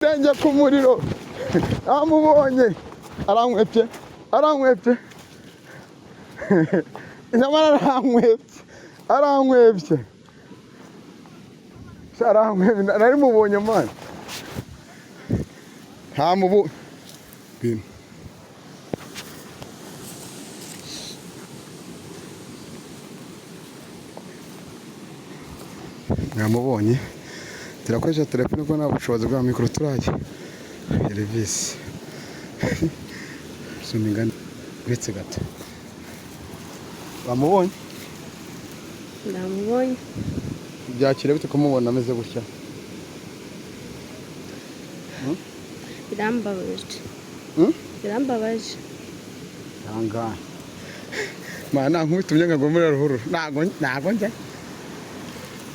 Tenge ku muriro amubonye arankwepye nyamara arankwepye nari mubonye mwana namubonye turakoresha telefone ko nta bushobozi bwa mikoro turajya Elvis sumingana uretse gato bamubonye ndamubonye byakire bite kumubona ameze gutya birambabaje yanga mana nkubitumye ngagomera ruhuru nago njye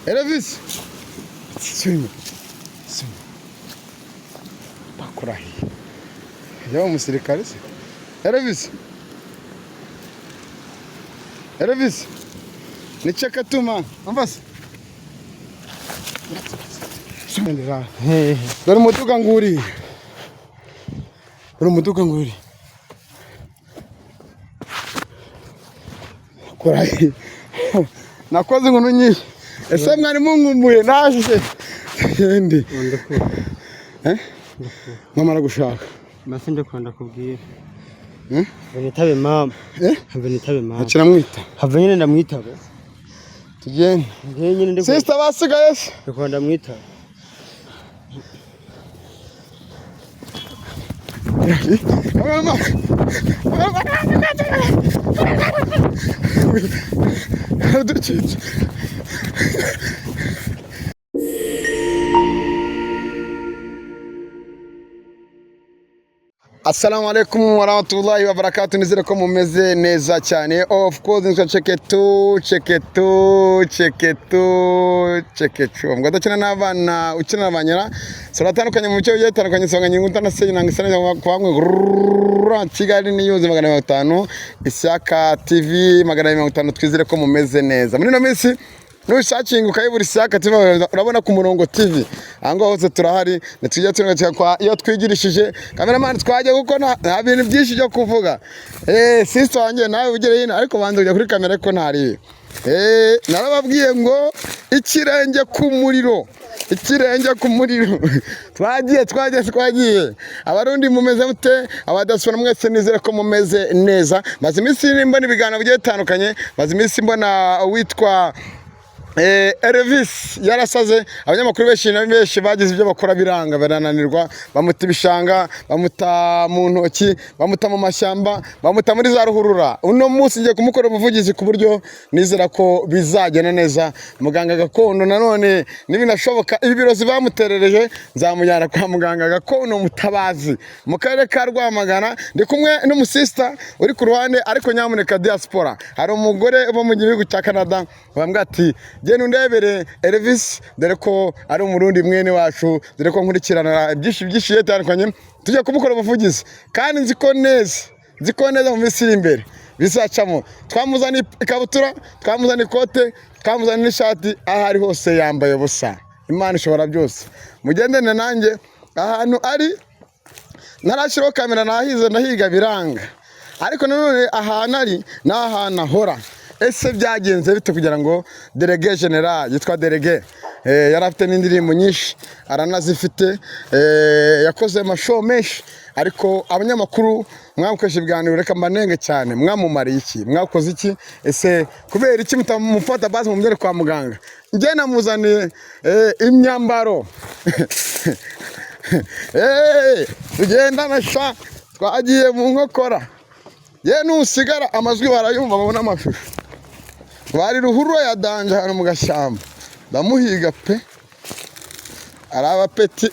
Elvis Sima bakurahi yawe umusirikare se Elvis nicheka tuma ambasi dore umuduga nguri kurahi nakoze inkuru nyinshi ese mwari munkumbuye naje ndi mama aragushaka basi ndakunda kubwira nitabe mama nitabe mama akiramwita have nyine ndamwitabe tugende nyine sister basigaye se ndakunda mwitabe Assalamu alaikum warahmatullahi wabarakatuh. Nizere ko mumeze neza cyane. Of course nitwa Cheketu. Mbwa cyane n'abana ukina n'abanyara. Saratandukanye mu bice bigiye bitandukanye sanganye ngutana se nangisana kwamwe Kigali News 500 Ishyaka TV 550 twizere ko mumeze neza. Muri no minsi Nushakinga ukayibura Ishyaka TV urabona ku murongo TV ango hose turahari natujya tunga kwa iyo twigirishije cameraman twaje kuko nta bintu byinshi byo kuvuga sister wanjye nawe ugere hino ariko banze kujya kuri kamera ko ntari narababwiye ngo ikirenge ku muriro twagiye abarundi mumeze mute abadasubira mwese nizere ko mumeze neza maze iminsi mbona ibiganiro bigiye bitandukanye maze iminsi mbona witwa Elvis yarasaze abanyamakuru benshi bagize ibyo bakora biranga barananirwa bamuta ibishanga bamuta mu ntoki bamuta mu mashyamba bamuta muri za ruhurura uno munsi ngiye kumukora ubuvugizi ku buryo nizera ko bizagenda neza muganga gakondo nanone nibinashoboka ibi birozi bamuterereje nzamujyana kwa muganga gakondo mutabazi mu karere ka Rwamagana ndi kumwe n'umusista uri ku ruhande ariko nyamuneka diaspora hari umugore bo mu gihugu cya Canada bambwa ati genda undebere Elvis dore ko ari umurundi mwene wacu dore ko nkurikirana byinshi yetandukanye tujye kumukora ubuvugizi kandi nziko neza mu minsi iri imbere bizacamo twamuzana ikabutura twamuzana ikote twamuzana n'ishati ahari hose yambaye busa Imana ishobora byose mugendene nanjye ahantu ari narashiraho kamera nahize ndahiga biranga ariko nanone ahantu ari n'ahantu ahora ese byagenze bite kugira ngo Délégué Général yitwa Délégué yarafite n'indirimbo nyinshi aranazifite yakoze amashow menshi ariko abanyamakuru mwamukoresha ibiganiro reka mbanenge cyane mwamumariye iki mwakoze iki ese kubera iki mutamufata base mu myere kwa muganga nge namuzaniye imyambaro tugenda nasha twagiye mu nkokora ye nusigara amazwi barayumva babona amashusho bari ruhurura ya danje hano mu gashyamba ndamuhiga pe arabapeti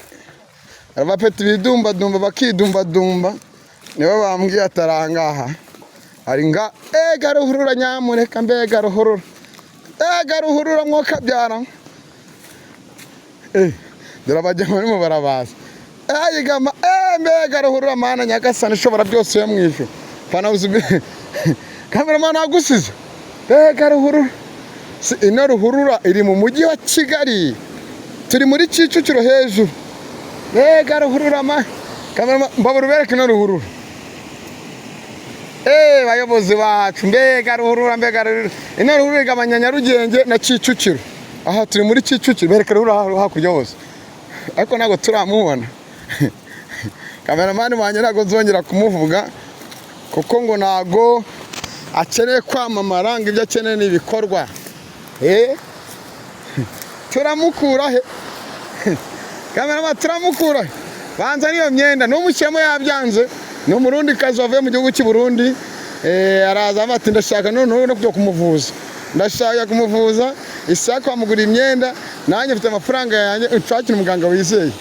bidumba bakidumba nibo bambwiye atarangaha ari nga garuhurura nyamureka mbega ruhurura mwoka byara dore bajya barimo barabaza yigama mbega ruhurura mana nyagasani ishobora byose yo mwisho panawuzume cameraman agusize mbega ruhurura ino ruhurura iri mu mujyi wa Kigali turi muri Kicukiro hejuru mbega ruhurura ma kamera mbabura ubereke no ruhurura bayobozi bacu mbega ruhurura ino ruhurura igabanya Nyarugenge na Kicukiro aha turi muri Kicukiro bereke ruhurura hakurya hose ariko ntago turamubona kameramani wanjye ntago nzongera kumuvuga kuko ngo ntago akeneye kwamamara ngo ibyo akeneye ni ibikorwa turamukura he kameramani turamukura he banza niyo myenda n'umushyemo yabyanze ni umurundi kazi wavuye mu gihugu cy'i Burundi araza bati ndashaka no kujya kumuvuza ndashaka kumuvuza isaka amugura imyenda nanjye mfite amafaranga yanjye nshakira umuganga wizeye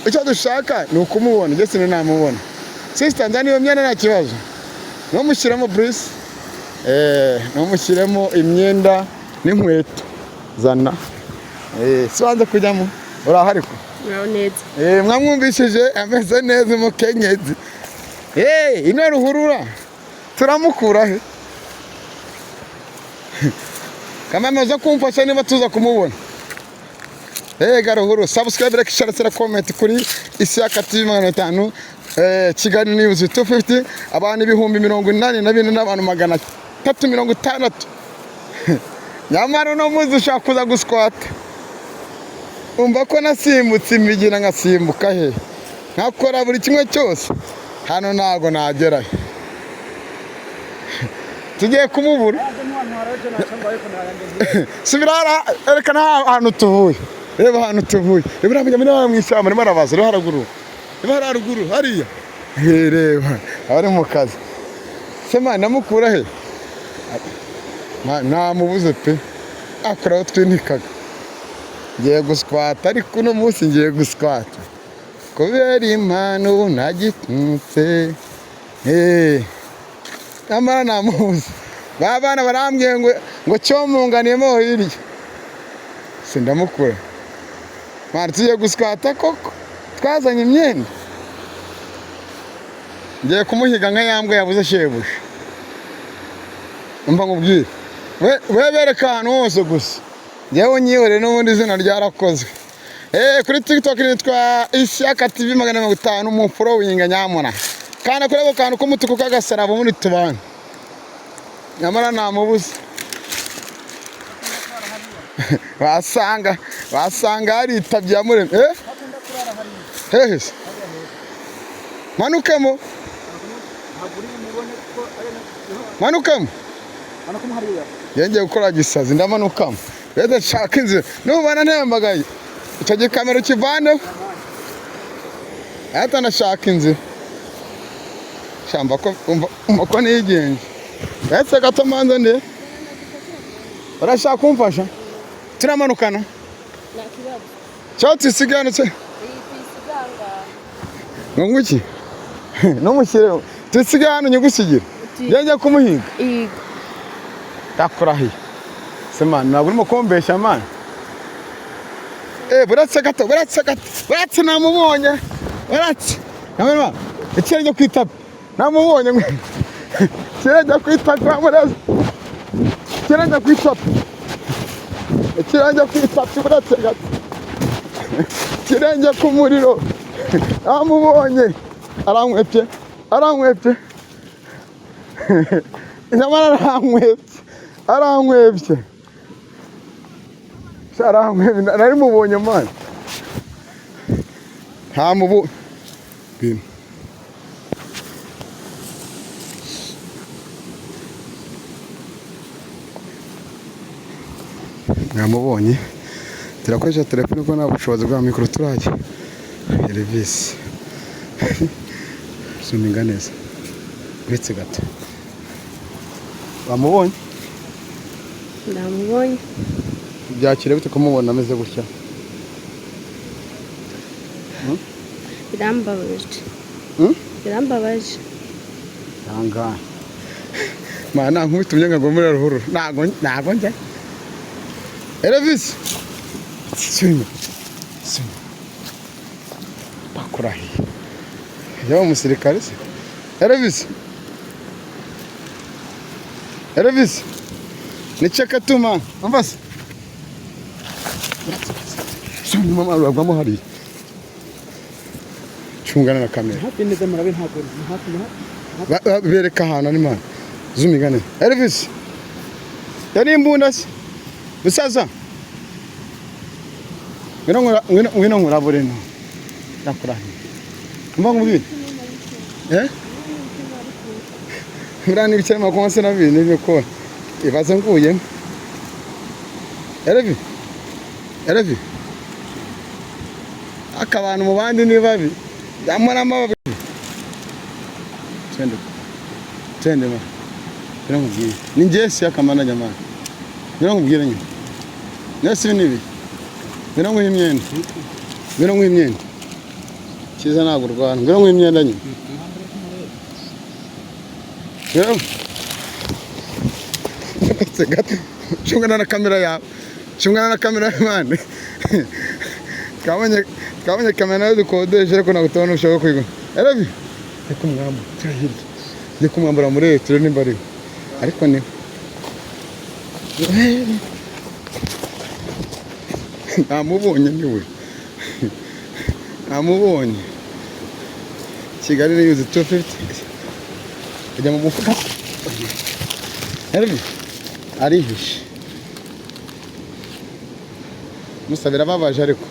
icyo dushaka ni ukumubona ndetse namubona sister nzani iyo myenda nta kibazo no mushyiramo brise no mushyiremo imyenda n'inkweto zana sibanze kujyamo urahari ko neza mwamwumvishije ameze neza umukenyezi ino ruhurura turamukura he kamama zo kumfasha niba tuza kumubona garuhuru subscribe like share and comment kuri Isiaka TV 500 Kigali News 250 abantu 84 n'abantu 360 nyamara no muzi ushaka kuza gusquata umva ko nasimbutse imigina ngasimbuka he nkakora buri kimwe cyose hano nago nagerayo tugiye kumubura subirara erekana ahantu tuvuye reba ahantu tuvuye reba muri mwishyamba ni marabaza reba haruguru hariya reba abari mu kazi sema namukura he namubuze pe akora twinikaga ngiye gusquata ariko no munsi ngiye gusquata kubera impano nagitunze amara namuzi babana barambwiye ngo cyomunganiyemo hirya sindamukura mara tugiye gusquata koko twazanye imyenda ngiye kumuhiga nka yambwe yabuze shebusha umva ngubwire we bereka ahantu hose gusa ngewe nyihore n'ubundi izina ryarakozwe kuri TikTok nitwa Isiaka TV 500 mu following nyamuna kana kureba kantu k'umutuku kagasaraba muri tubana nyamara namubuze wasanga hari itabya mure hehe manukamo yenge gukora gisazi ndamanukamo reda shaka inzu nubana ntembagaye icyo gikamera ukivane ata nashaka inzu shamba ko umva nigenje ese gato manzo nde urashaka kumfasha turamanukana cyo tusiganutse ngwiki no mushyire tusigana nyugusigira yenge kumuhinga takurahi sema ntabwo urimo kumbeshya man buratse namubonye buratse namema ikirenge kwitapa namubonye ikirenge kwitapa muraza ikirenge kwitapa buratse gato ikirenge ku muriro namubonye arankwepye nyamara arankwepye nari mubonye man ntamubu bino namubonye turakoresha telefone ko nta bushobozi bwa mikoro turajya Elvis suminga neza uretse gato bamubonye ndamubonye byakire bite kumubona ameze gutya birambabaje yanga mana nkubitumye ngo muri ruhuru nago njye Elvis swima bakurahi yawe umusirikare se Elvis nicheka tuma ambas swima mama rwamo hari cungana na kamera hafi neza murabe ntabwo hafi bereka ahantu ari man zumigane Elvis yari imbunda se musaza ngwino nkurabure no nakurahi mba ngubiri murani bicare makonse nabindi biko ibaza nguye Elvi akabantu mu bandi ni babi yamara mababi tende ma bira nkubwire ni njesi akamana nyamana bira nkubwire nyine nese nibi bira nk'imyenda kiza ntabwo rwana bira nk'imyenda nyine chungana na kamera yawe chungana na kamera y'abandi kabonye kamera yo dukodesha ariko nagutona ushaka kwiga Elvi ndi kumwambura muri retro nimba ari ariko ni namubonye niwe namubonye Kigali ni yuzi 250 ujya mu mufuka Elvi arihishe musabira babaje ariko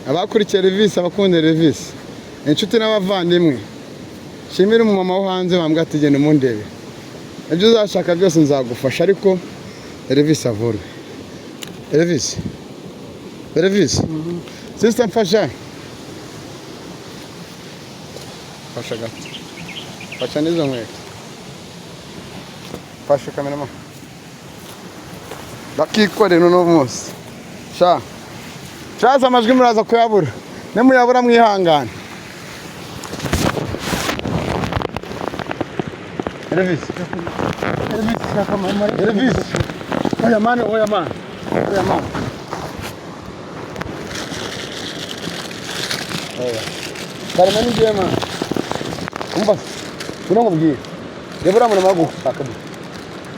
abakurikiye Elvis abakunda Elvis inshuti n'abavandimwe shimira umumama wo hanze wambwa ati genda mundebe ibyo uzashaka byose nzagufasha ariko Elvis avure Elvis sister mfasha gato fasha nizo nkweto fasha kamerama bakikore no munsi shaza amajwi muraza kuyabura nemuyabura mwihangana Elvis oya man Karmani jema umba kunongubwiye yebura muna magushaka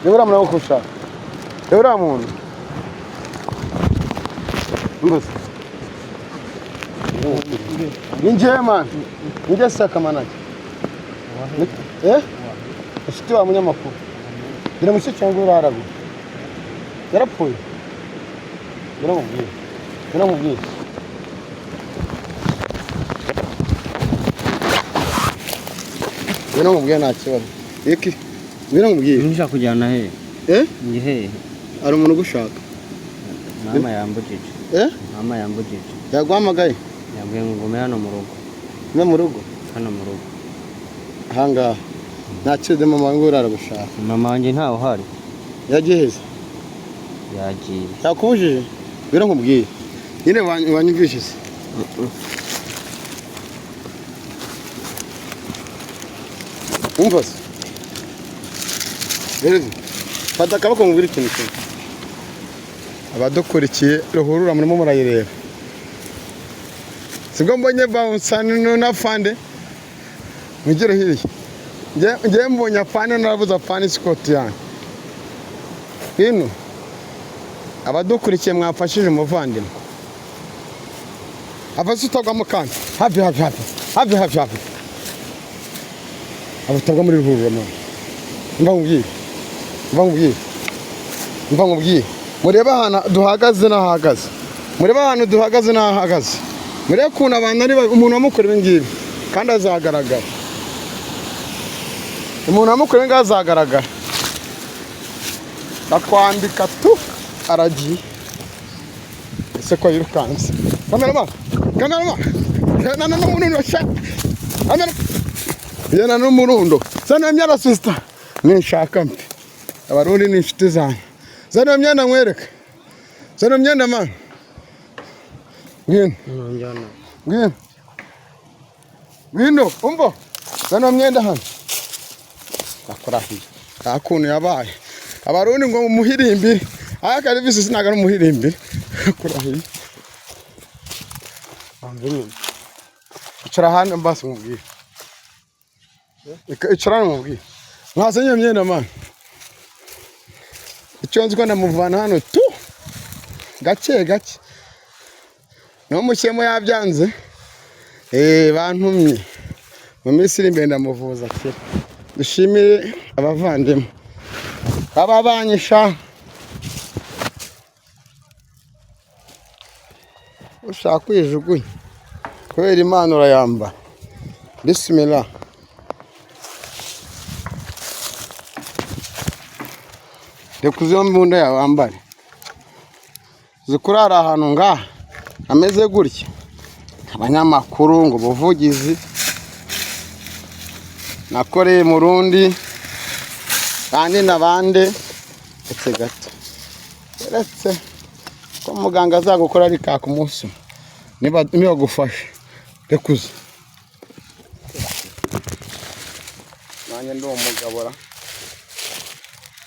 yebura muna gushaka yebura muntu umba ninjema nje saka manaki ufite wa munyamakuru gira mushye cyangwa uraragu yarapfuye biramubwiye nta kibazo iki biramubwiye nshaka kujyana he ngi he ari umuntu gushaka mama yambujije yagwamagaye yambwiye ngo ngume hano mu rugo hano mu rugo ahangaha ntakize mama wangu urara gushaka mama wanjye ntawe uhari yagiheze yagiye yakubujije biramubwiye nyine wanyumvise se umva se fata akaboko mubwire ikintu kimwe abadukurikiye ruhurura murimo murayireba sibwo mbonye bawunsana na fande mugire hirya njye mbonye afane narabuze afane isikoti yanjye hino abadukurikiye mwafashije umuvandimwe avase utagwamo kandi hafi abutabwa muri ruhurura mama mva nkubwiye murebe ahantu duhagaze n'ahahagaze murebe ukuntu abantu ari umuntu wamukora ibi ngibi kandi azagaragara umuntu wamukora ibi ngibi azagaragara batwambika tu aragiye ese ko yirukanse kamerama yana n'umurundo zana myara sister ninshaka mpe abarundi ni inshuti zanyu zana myanda nkwereka zana myanda man ngwino umva zana myenda hano akurahiye akuntu yabaye abarundi ngo muhirimbire aka Elvis sinaga n'umuhirimbire akurahiye icara hano mbase nkubwire icara nkubwire mwasenye myenda man icyo nzi ko ndamuvana hano tu gake no mushyemo yabyanze bantumye mu minsi iri imbere ndamuvuza kera. Dushimire abavandimwe baba banyisha, ushaka kwijugunya kubera Imana urayambara. Bismillah. Reka uziho mbunda yawe wambare. Zikurara ahantu ngaha ameze gutya, abanyamakuru ngo ubuvugizi nakoreye mu rundi kandi n'abandi ndetse gato uretse ko muganga azagukora ari ka ku munsi niba gufasha. Reka uze nanjye ndi umugabura,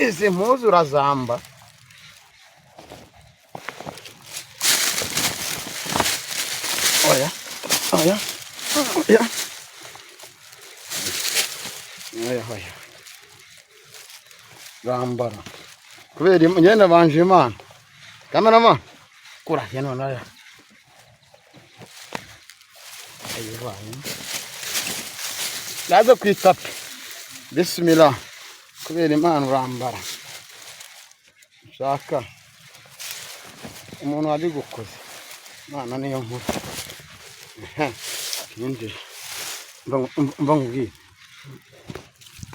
izi mpuzu urazamba. Oya oya oya oya oya rambara kubera ngenda banje Imana. Kamerama kura yano naya ayivaye laza kwitape. Bismillah. Kubera Imana urambara. Shaka umuntu wari gukoze Imana niyo nkuru. Kindi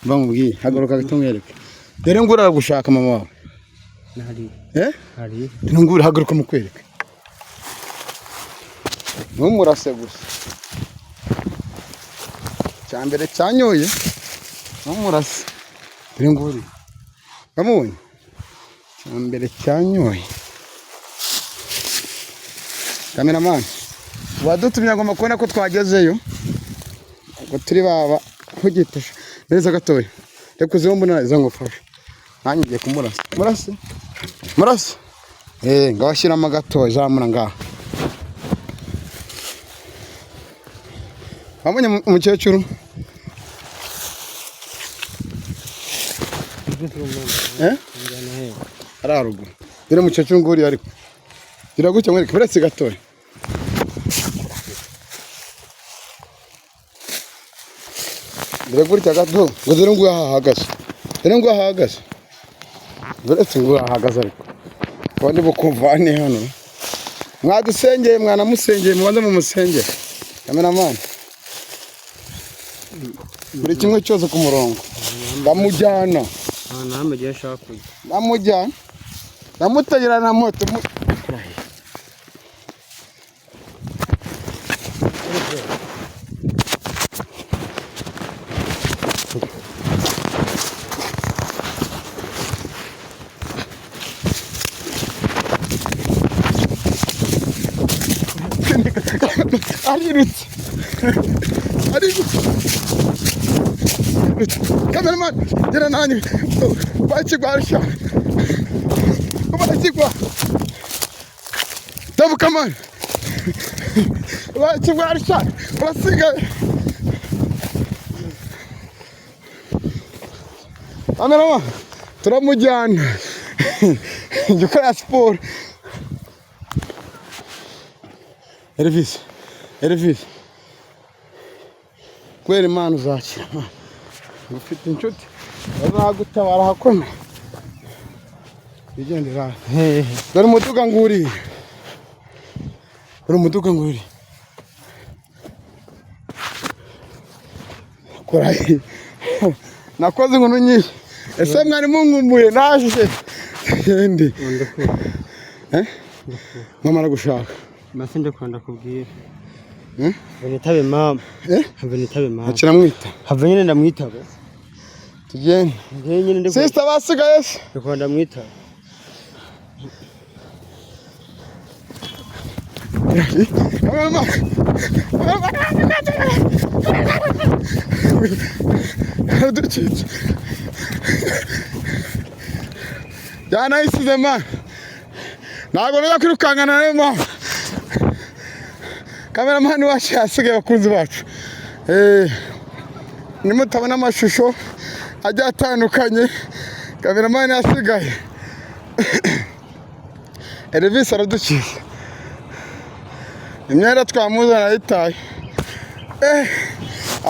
mbangubwiye hagaruka gatumwereke. Dore ngura gushaka mama wawe. Nari. Hari. Ngura hagaruka mukwereke. Numurase gusa. Cyambere cyanyoye. Numurase. Dore nguri. Bamubonye. Cyambere cyanyoye. Cameraman. Wadutumye ngoma kubona ko twagezeyo. Ngo turi baba kugitasha. Neza gatoya. Reka uziho mbona izo ngufasha. Nanjye ngiye kumurasa. Murasa. Ngabashiramo gatoya zamura ngaha. Wabonye umukecuru? Araruguru. Dore umukecuru nguri ariko. Dira gutya mwereke buretse gatoya. Dore gutya gato, ngo dore ngo ahahagaze. Dore ngo ahahagaze. Buretse ngo ahahagaze ariko. Wandi bukumvane hano. Mwadusengeye mwana musengeye mubanze mu musengeye. Cameraman. Buri kimwe cyose ku murongo. Ndamujyana. Namwe giye shaka kujya. Ndamujyana. Ndamutegera na moto. Arirutse. Cameraman, gera nani. Bakigwarisha. Bakigwa. Tabuka man. Bakigwarisha. Urasigaye. Cameraman, turamujyana. Gukora siporo. Elvis. Kwera Imana uzakira. Ufite inshuti bazagutabara hakomeye. Bigendera. Dore umuduga nguri. Kora. Nakoze ngo nyinshi. Ese mwari mungumbuye naje. Ndi. Mama aragushaka. Mase ndakwanda kubwira. Nitabe mama. Have nitabe mama. Akira mwita. Have nyine ndamwitaba. Tugende. Nyine ndiko. Sister basigaye se. Ndakwanda mwitaba. Mama. Ducitse. Jana isize ma. Ntabwo nza kwirukangana nawe mama. Cameraman wacu yasigaye bakunzi bacu. Nimutabona amashusho ajya atandukanye. Cameraman yasigaye. Elvis aradukiza. Imyenda twamuzana yitaye.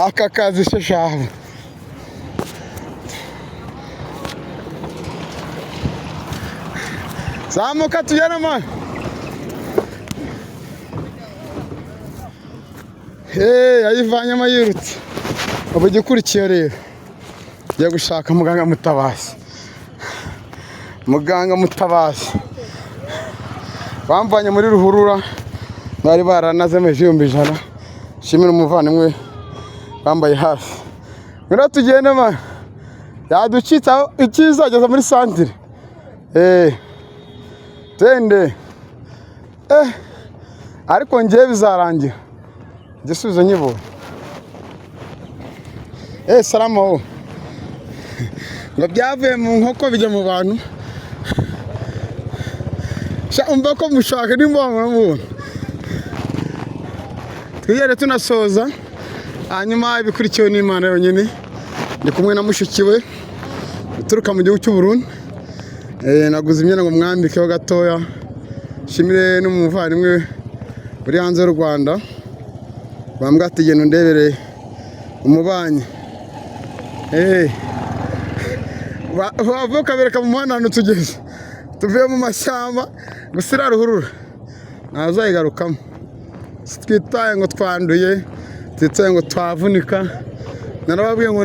aka kazi shashabo zamuka tujyane ma yayivanyemo yirutse ubu gikurikiye rero ngiye gushaka muganga Mutabazi bamvanye muri ruhurura bari baranazemo 1,100 shimira umuvandimwe bambaye hafi ngwino tugende ma yaducitsa ikizageza muri santire tende ariko ngiye bizarangira igisubizo nyibonye salama ngo byavuye mu nkoko bijya mu bantu umva ko mushaka nimba twiyere tunasoza hanyuma ibikurikiwe n'Imana yonyine ndi kumwe na mushiki we uturuka mu gihugu cy'u Burundi naguze imyenda ngo mwambikeho gatoya shimire n'umuvandimwe uri hanze y'u Rwanda bambwa ati genda ndebere umubanyi bavuka bereka mu muhanda hano tugeze tuvuye mu mashyamba gusira ruhurura ntazayigarukamo twitaye ngo twanduye twitaye ngo twavunika narababwiye ngo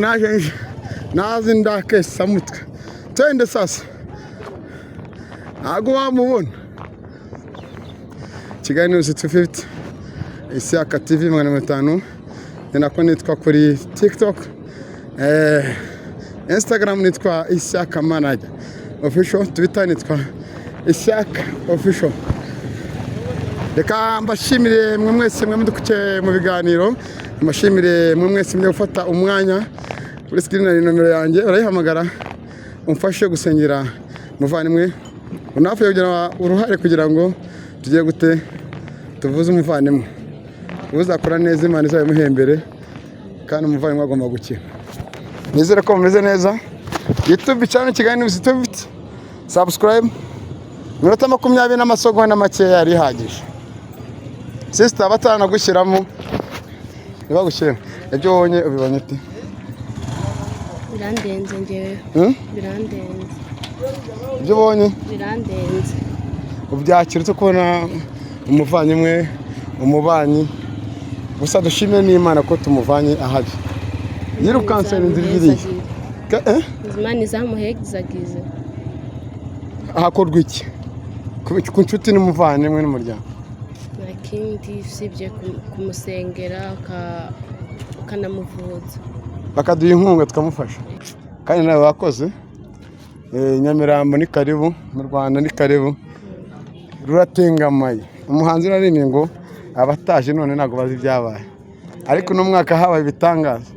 nazi ndakesa mutwe twende sasa ntago wamubona Kigali News 250 Isiaka TV 500 nako nitwa kuri TikTok Instagram nitwa Isiaka Manager Official, Twitter nitwa Isiaka Official. Reka mbashimire mwe mwese mwe mudukuke mu biganiro, mbashimire mwe mwese mwe gufata umwanya kuri screen na nomero yanjye urayihamagara umfashe gusengera muvandimwe unafuye kugira uruhare kugira ngo tugiye gute tuvuze umuvandimwe uzakora neza Imana izabimuhembere kandi umuvandimwe agomba gukira. Nizere ko mumeze neza. YouTube channel Kigali News 250 subscribe. Minota 20 n'amasegonda make yari hagije. Sister abatana gushyiramo ibagushyira ibyo wonye ubibonye ute? Birandenze ngewe. Birandenze. Ibyo wonye? Birandenze. Ubyakira kubona umuvanyimwe umubanyi gusa dushime n'Imana ko tumuvanye ahabi. Yirukansera inzira ibiri. Imana izamuhegizagize. Hakorwa iki? Ku nshuti n'umuvandimwe n'umuryango. Nakindi usibye kumusengera ukanamuvuza. Bakaduha inkunga tukamufasha. Kandi nawe wakoze. Nyamirambo ni karibu, mu Rwanda ni karibu. Ruratengamaye. Umuhanzi urarimye ngo abataje none ntago bazi ibyabaye. Ariko no mwaka habaye ibitangaza.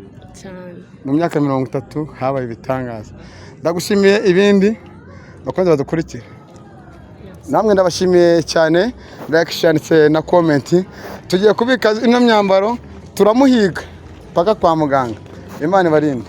Mu myaka 30 habaye ibitangaza. Ndagushimiye ibindi bakoze badukurikira. Namwe ndabashimiye cyane, like share na comment. Tugiye kubika ino myambaro turamuhiga paka kwa muganga. Imana ibarinde.